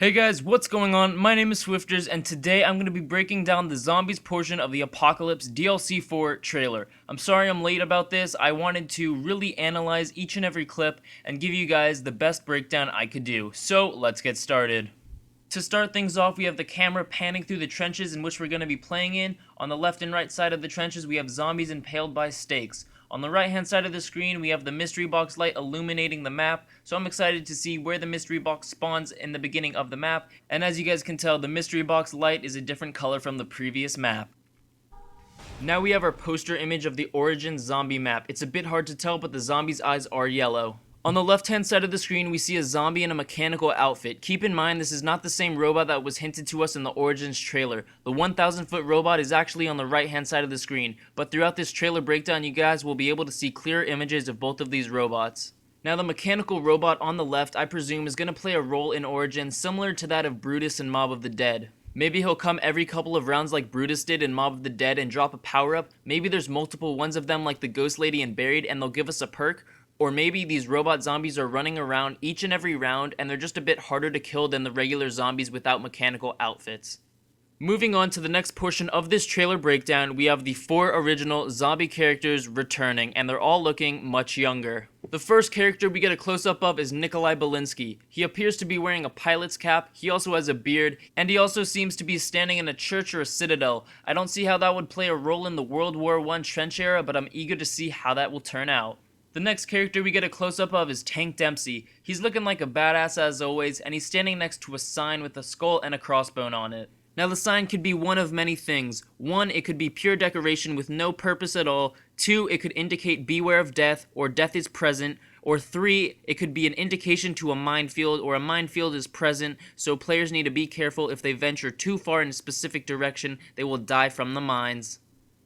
Hey guys, what's going on? My name is Swifterrs, and today I'm going to be breaking down the zombies portion of the Apocalypse DLC 4 trailer. I'm sorry I'm late about this. I wanted to really analyze each and every clip and give you guys the best breakdown I could do. So let's get started. To start things off, we have the camera panning through the trenches in which we're going to be playing in. On the left and right side of the trenches, we have zombies impaled by stakes. On the right hand side of the screen, we have the mystery box light illuminating the map, so I'm excited to see where the mystery box spawns in the beginning of the map, and as you guys can tell, the mystery box light is a different color from the previous map. Now we have our poster image of the Origin zombie map. It's a bit hard to tell, but the zombie's eyes are yellow. On the left hand side of the screen, we see a zombie in a mechanical outfit. Keep in mind, this is not the same robot that was hinted to us in the Origins trailer. The 1,000-foot robot is actually on the right hand side of the screen, but throughout this trailer breakdown, you guys will be able to see clear images of both of these robots. Now the mechanical robot on the left, I presume, is going to play a role in Origins similar to that of Brutus in Mob of the Dead. Maybe he'll come every couple of rounds like Brutus did in Mob of the Dead and drop a power-up. Maybe there's multiple ones of them like the Ghost Lady and Buried and they'll give us a perk. Or maybe these robot zombies are running around each and every round and they're just a bit harder to kill than the regular zombies without mechanical outfits. Moving on to the next portion of this trailer breakdown, we have the 4 original zombie characters returning, and they're all looking much younger. The first character we get a close-up of is Nikolai Belinsky. He appears to be wearing a pilot's cap, he also has a beard, and he also seems to be standing in a church or a citadel. I don't see how that would play a role in the World War I trench era, but I'm eager to see how that will turn out. The next character we get a close-up of is Tank Dempsey. He's looking like a badass as always, and he's standing next to a sign with a skull and a crossbone on it. Now the sign could be one of many things. 1, it could be pure decoration with no purpose at all. 2, it could indicate beware of death, or death is present. Or 3, it could be an indication to a minefield, or a minefield is present, so players need to be careful. If they venture too far in a specific direction, they will die from the mines.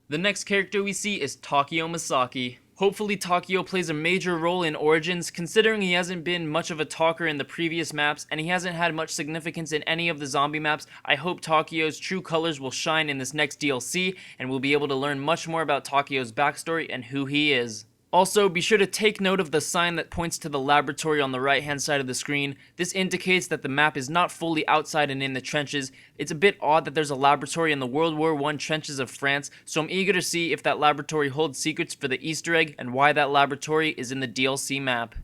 The next character we see is Takeo Misaki. Hopefully Takeo plays a major role in Origins, considering he hasn't been much of a talker in the previous maps, and he hasn't had much significance in any of the zombie maps. I hope Takeo's true colors will shine in this next DLC, and we'll be able to learn much more about Takeo's backstory and who he is. Also, be sure to take note of the sign that points to the laboratory on the right hand side of the screen. This indicates that the map is not fully outside and in the trenches. It's a bit odd that there's a laboratory in the World War I trenches of France, so I'm eager to see if that laboratory holds secrets for the Easter egg and why that laboratory is in the DLC map.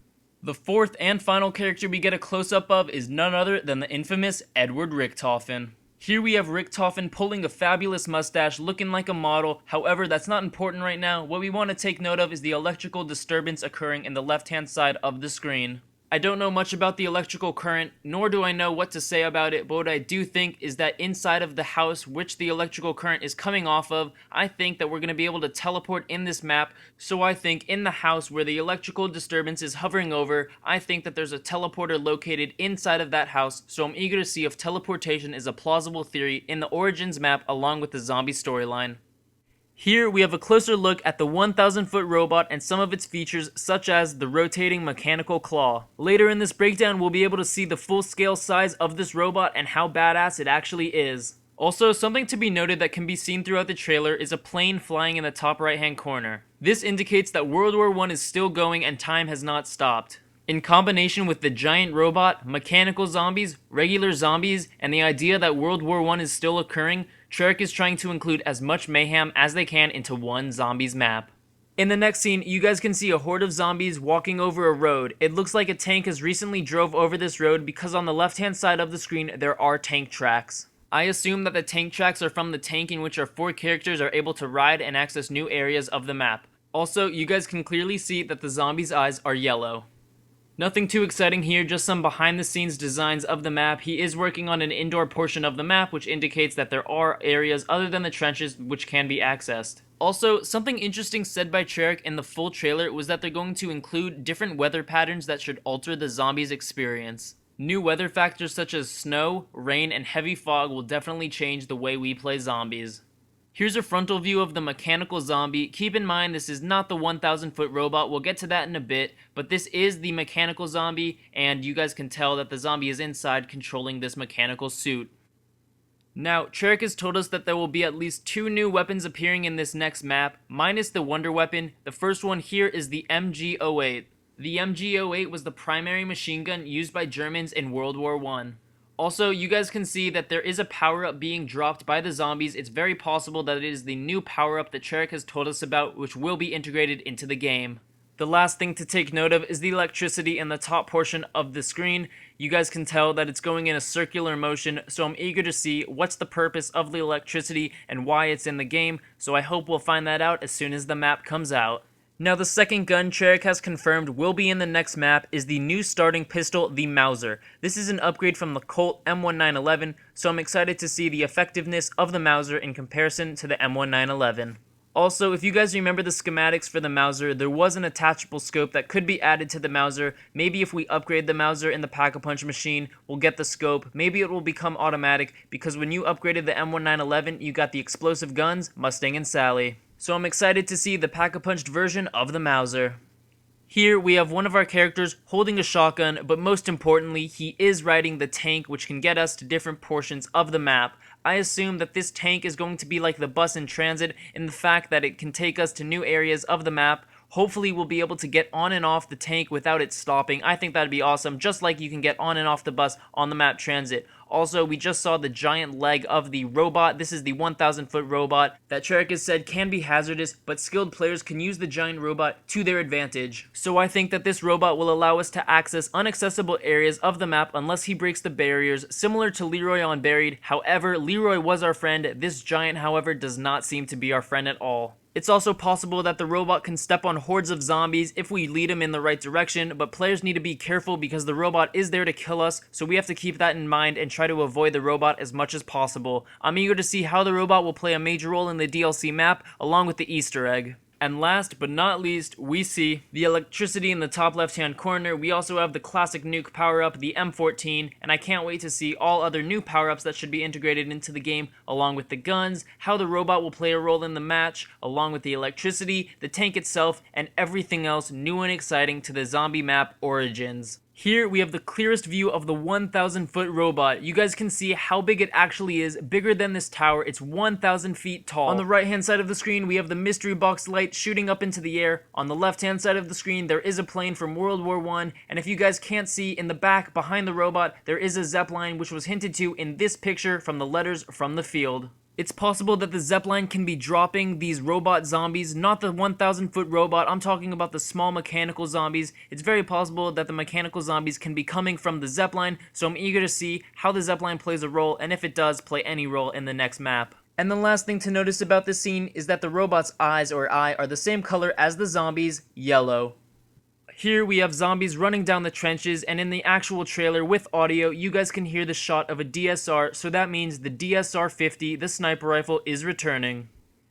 The fourth and final character we get a close-up of is none other than the infamous Edward Richtofen. Here we have Richtofen pulling a fabulous mustache, looking like a model. However, that's not important right now. What we want to take note of is the electrical disturbance occurring in the left-hand side of the screen. I don't know much about the electrical current, nor do I know what to say about it, but what I do think is that inside of the house which the electrical current is coming off of, I think that we're going to be able to teleport in this map, so I think in the house where the electrical disturbance is hovering over, I think that there's a teleporter located inside of that house, so I'm eager to see if teleportation is a plausible theory in the Origins map along with the zombie storyline. Here we have a closer look at the 1,000-foot robot and some of its features, such as the rotating mechanical claw. Later in this breakdown, we'll be able to see the full-scale size of this robot and how badass it actually is. Also, something to be noted that can be seen throughout the trailer is a plane flying in the top right-hand corner. This indicates that World War I is still going and time has not stopped. In combination with the giant robot, mechanical zombies, regular zombies, and the idea that World War I is still occurring, Treyarch is trying to include as much mayhem as they can into one zombies map. In the next scene, you guys can see a horde of zombies walking over a road. It looks like a tank has recently drove over this road because on the left-hand side of the screen, there are tank tracks. I assume that the tank tracks are from the tank in which our 4 characters are able to ride and access new areas of the map. Also, you guys can clearly see that the zombies' eyes are yellow. Nothing too exciting here, just some behind-the-scenes designs of the map. He is working on an indoor portion of the map, which indicates that there are areas other than the trenches which can be accessed. Also, something interesting said by Treyarch in the full trailer was that they're going to include different weather patterns that should alter the zombies' experience. New weather factors such as snow, rain, and heavy fog will definitely change the way we play zombies. Here's a frontal view of the mechanical zombie. Keep in mind this is not the 1,000-foot robot, we'll get to that in a bit, but this is the mechanical zombie, and you guys can tell that the zombie is inside controlling this mechanical suit. Now, Treyarch has told us that there will be at least 2 new weapons appearing in this next map, minus the wonder weapon. The first one here is the MG08. The MG08 was the primary machine gun used by Germans in World War I. Also, you guys can see that there is a power-up being dropped by the zombies. It's very possible that it is the new power-up that Cherrick has told us about, which will be integrated into the game. The last thing to take note of is the electricity in the top portion of the screen. You guys can tell that it's going in a circular motion, so I'm eager to see what's the purpose of the electricity and why it's in the game, so I hope we'll find that out as soon as the map comes out. Now, the second gun Cherrick has confirmed will be in the next map is the new starting pistol, the Mauser. This is an upgrade from the Colt M1911, so I'm excited to see the effectiveness of the Mauser in comparison to the M1911. Also, if you guys remember the schematics for the Mauser, there was an attachable scope that could be added to the Mauser. Maybe if we upgrade the Mauser in the Pack-a-Punch machine, we'll get the scope. Maybe it will become automatic, because when you upgraded the M1911, you got the explosive guns, Mustang and Sally. So I'm excited to see the Pack-a-Punched version of the Mauser. Here we have one of our characters holding a shotgun, but most importantly, he is riding the tank, which can get us to different portions of the map. I assume that this tank is going to be like the bus in transit in the fact that it can take us to new areas of the map. Hopefully we'll be able to get on and off the tank without it stopping. I think that'd be awesome, just like you can get on and off the bus on the map transit. Also, we just saw the giant leg of the robot. This is the 1,000-foot robot that Cherrick has said can be hazardous, but skilled players can use the giant robot to their advantage. So I think that this robot will allow us to access inaccessible areas of the map unless he breaks the barriers, similar to Leroy on Buried. However, Leroy was our friend. This giant, however, does not seem to be our friend at all. It's also possible that the robot can step on hordes of zombies if we lead him in the right direction, but players need to be careful because the robot is there to kill us, so we have to keep that in mind and try to avoid the robot as much as possible. I'm eager to see how the robot will play a major role in the DLC map, along with the Easter egg. And last but not least, we see the electricity in the top left-hand corner. We also have the classic nuke power-up, the M14, and I can't wait to see all other new power-ups that should be integrated into the game, along with the guns, how the robot will play a role in the match, along with the electricity, the tank itself, and everything else new and exciting to the zombie map Origins. Here we have the clearest view of the 1,000-foot robot. You guys can see how big it actually is, bigger than this tower. It's 1,000 feet tall. On the right-hand side of the screen, we have the mystery box light shooting up into the air. On the left-hand side of the screen, there is a plane from World War I, and if you guys can't see, in the back, behind the robot, there is a Zeppelin, which was hinted to in this picture from the letters from the field. It's possible that the Zeppelin can be dropping these robot zombies, not the 1,000-foot robot. I'm talking about the small mechanical zombies. It's very possible that the mechanical zombies can be coming from the Zeppelin, so I'm eager to see how the Zeppelin plays a role, and if it does play any role in the next map. And the last thing to notice about this scene is that the robot's eyes or eye are the same color as the zombies, yellow. Here we have zombies running down the trenches, and in the actual trailer with audio, you guys can hear the shot of a DSR, so that means the DSR-50, the sniper rifle, is returning.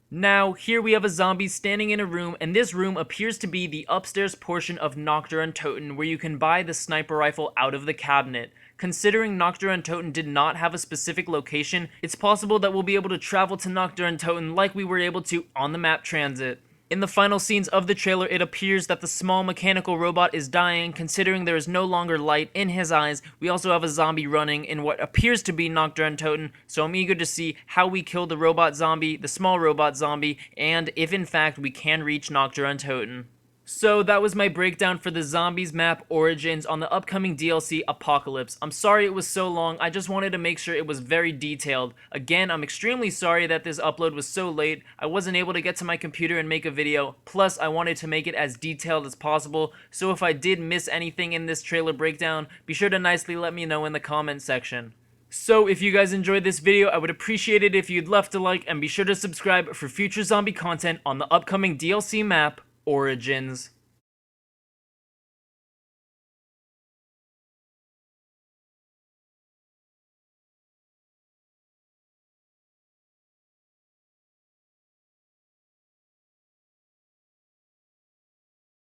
Now, here we have a zombie standing in a room, and this room appears to be the upstairs portion of Noctur und Toten, where you can buy the sniper rifle out of the cabinet. Considering Noctur und Toten did not have a specific location, it's possible that we'll be able to travel to Noctur und Toten like we were able to on the map transit. In the final scenes of the trailer, it appears that the small mechanical robot is dying, considering there is no longer light in his eyes. We also have a zombie running in what appears to be Noctur und Toten, so I'm eager to see how we kill the robot zombie, the small robot zombie, and if in fact we can reach Noctur und Toten. So that was my breakdown for the Zombies map Origins on the upcoming DLC Apocalypse. I'm sorry it was so long, I just wanted to make sure it was very detailed. Again, I'm extremely sorry that this upload was so late. I wasn't able to get to my computer and make a video, plus I wanted to make it as detailed as possible, so if I did miss anything in this trailer breakdown, be sure to nicely let me know in the comment section. So if you guys enjoyed this video, I would appreciate it if you'd left a like, and be sure to subscribe for future zombie content on the upcoming DLC map Origins.